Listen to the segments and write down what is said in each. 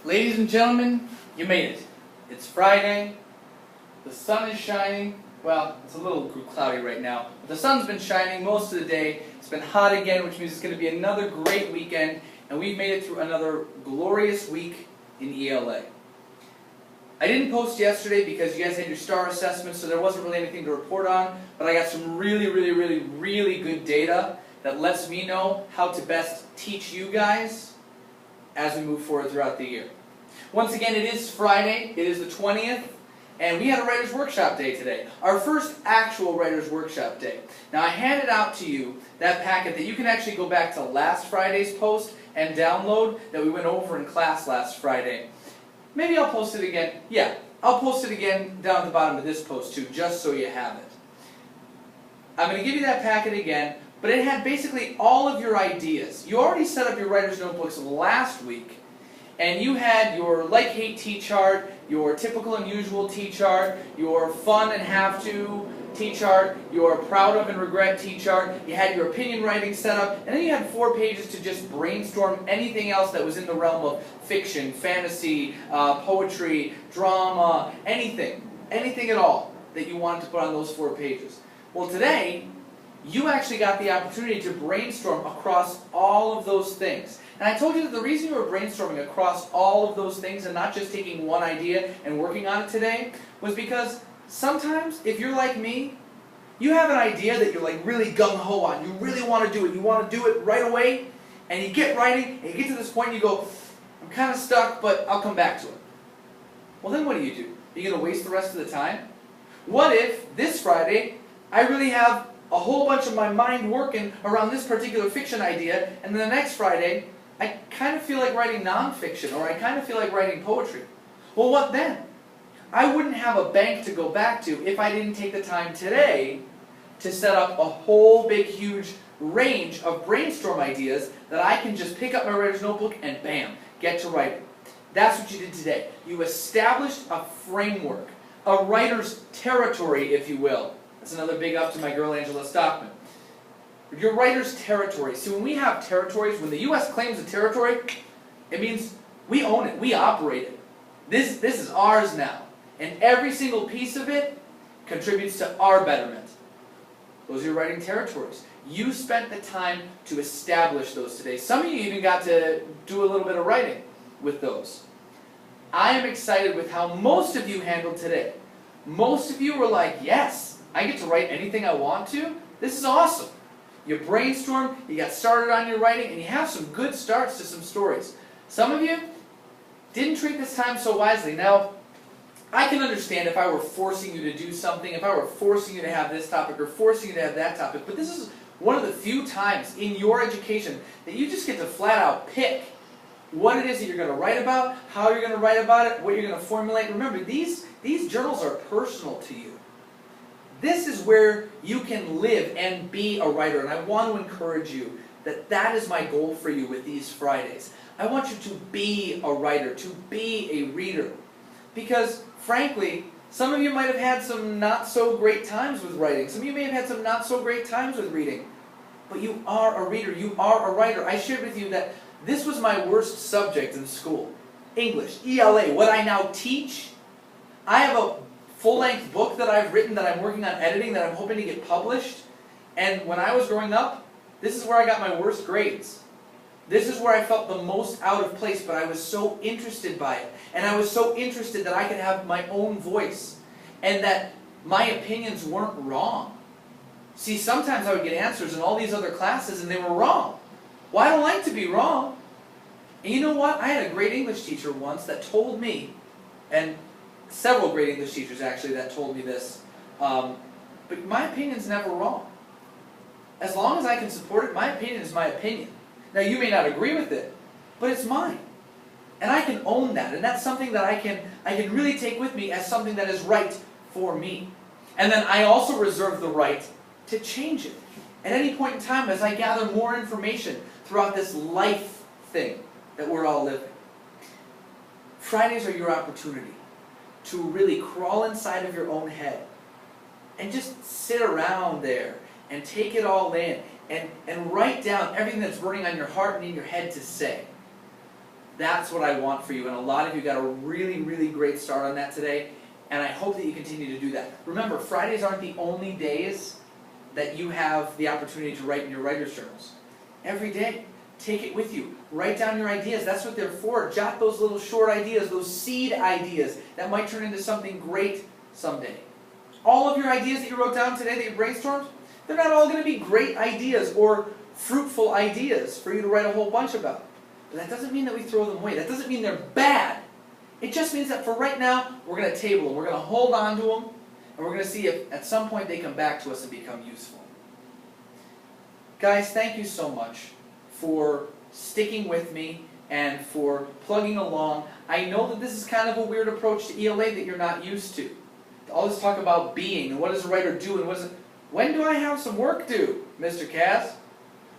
Ladies and gentlemen, you made it. It's Friday, the sun is shining, well, it's a little cloudy right now, but the sun's been shining most of the day, it's been hot again, which means it's going to be another great weekend, and we've made it through another glorious week in ELA. I didn't post yesterday because you guys had your STAR assessment, so there wasn't really anything to report on, but I got some really good data that lets me know how to best teach you guys as we move forward throughout the year. Once again, it is Friday, it is the 20th, and we had a Writers' Workshop Day today. Our first actual Writers' Workshop Day. Now I handed out to you that packet that you can actually go back to last Friday's post and download that we went over in class last Friday. Maybe I'll post it again. Yeah, I'll post it again down at the bottom of this post too, just so you have it. I'm going to give you that packet again, but it had basically all of your ideas. You already set up your writer's notebooks last week, and you had your like-hate T-chart, your typical and usual T-chart, your fun and have-to T-chart, your proud of and regret T-chart, you had your opinion writing set up, and then you had 4 pages to just brainstorm anything else that was in the realm of fiction, fantasy, poetry, drama, anything at all that you wanted to put on those 4 pages. Well, today, you actually got the opportunity to brainstorm across all of those things. And I told you that the reason you were brainstorming across all of those things and not just taking one idea and working on it today was because sometimes, if you're like me, you have an idea that you're like really gung-ho on. You really want to do it. You want to do it right away. And you get writing, and you get to this point and you go, I'm kind of stuck, but I'll come back to it. Well, then what do? Are you going to waste the rest of the time? What if this Friday I really have a whole bunch of my mind working around this particular fiction idea, and then the next Friday I kind of feel like writing nonfiction, or I kind of feel like writing poetry? Well, what then? I wouldn't have a bank to go back to if I didn't take the time today to set up a whole big huge range of brainstorm ideas that I can just pick up my writer's notebook and bam, get to writing. That's what you did today. You established a framework, a writer's territory, if you will. That's another big up to my girl Angela Stockman. Your writer's territory. See, when we have territories, when the U.S. claims a territory, it means we own it, we operate it. This is ours now. And every single piece of it contributes to our betterment. Those are your writing territories. You spent the time to establish those today. Some of you even got to do a little bit of writing with those. I am excited with how most of you handled today. Most of you were like, yes, I get to write anything I want to. This is awesome. You brainstormed, you got started on your writing, and you have some good starts to some stories. Some of you didn't treat this time so wisely. Now, I can understand if I were forcing you to do something, if I were forcing you to have this topic or forcing you to have that topic, but this is one of the few times in your education that you just get to flat out pick what it is that you're going to write about, how you're going to write about it, what you're going to formulate. Remember, these journals are personal to you. This is where you can live and be a writer, and I want to encourage you that that is my goal for you with these Fridays. I want you to be a writer, to be a reader. Because, frankly, some of you might have had some not-so-great times with writing. Some of you may have had some not-so-great times with reading. But you are a reader. You are a writer. I shared with you that this was my worst subject in school. English, ELA, what I now teach. I have a full-length book that I've written that I'm working on editing that I'm hoping to get published. And when I was growing up, this is where I got my worst grades. This is where I felt the most out of place, but I was so interested by it. And I was so interested that I could have my own voice and that my opinions weren't wrong. See, sometimes I would get answers in all these other classes and they were wrong. Well, I don't like to be wrong. And you know what? I had a great English teacher once that told me, and several great English teachers actually that told me this, but my opinion's never wrong. As long as I can support it, my opinion is my opinion. Now, you may not agree with it, but it's mine. And I can own that. And that's something that I can really take with me as something that is right for me. And then I also reserve the right to change it at any point in time as I gather more information throughout this life thing that we're all living. Fridays are your opportunity to really crawl inside of your own head and just sit around there and take it all in and write down everything that's burning on your heart and in your head to say. That's what I want for you, and a lot of you got a really, really great start on that today, and I hope that you continue to do that. Remember, Fridays aren't the only days that you have the opportunity to write in your writer's journals. Every day, take it with you. Write down your ideas. That's what they're for. Jot those little short ideas, those seed ideas that might turn into something great someday. All of your ideas that you wrote down today that you brainstormed, they're not all going to be great ideas or fruitful ideas for you to write a whole bunch about. But that doesn't mean that we throw them away. That doesn't mean they're bad. It just means that for right now, we're going to table them. We're going to hold on to them, and we're going to see if at some point they come back to us and become useful. Guys, thank you so much for sticking with me and for plugging along. I know that this is kind of a weird approach to ELA that you're not used to. All this talk about being, and what does a writer do, and when do I have some work due, Mr. Cass?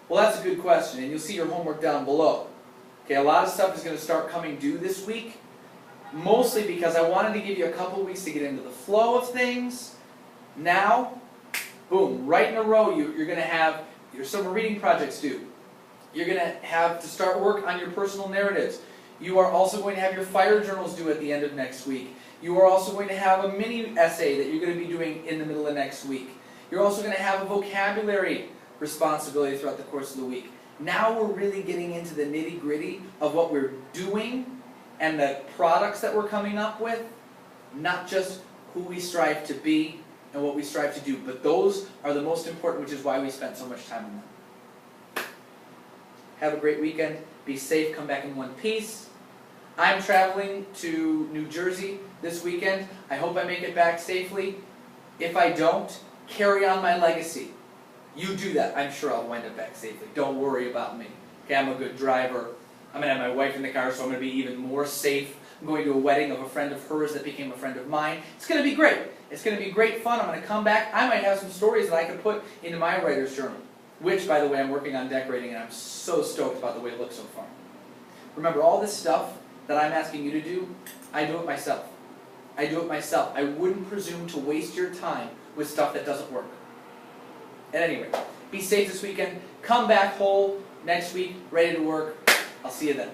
Well, that's a good question, and you'll see your homework down below. Okay, a lot of stuff is going to start coming due this week, mostly because I wanted to give you a couple weeks to get into the flow of things. Now, boom, right in a row, you're going to have your summer reading projects due. You're going to have to start work on your personal narratives. You are also going to have your fire journals due at the end of next week. You are also going to have a mini essay that you're going to be doing in the middle of next week. You're also going to have a vocabulary responsibility throughout the course of the week. Now we're really getting into the nitty-gritty of what we're doing and the products that we're coming up with, not just who we strive to be and what we strive to do, but those are the most important, which is why we spent so much time on them. Have a great weekend. Be safe. Come back in one piece. I'm traveling to New Jersey this weekend. I hope I make it back safely. If I don't, carry on my legacy. You do that. I'm sure I'll wind up back safely. Don't worry about me. Okay, I'm a good driver. I'm going to have my wife in the car, so I'm going to be even more safe. I'm going to a wedding of a friend of hers that became a friend of mine. It's going to be great. It's going to be great fun. I'm going to come back. I might have some stories that I can put into my writer's journal, which, by the way, I'm working on decorating, and I'm so stoked about the way it looks so far. Remember, all this stuff that I'm asking you to do, I do it myself. I do it myself. I wouldn't presume to waste your time with stuff that doesn't work. At any rate, be safe this weekend. Come back whole next week, ready to work. I'll see you then.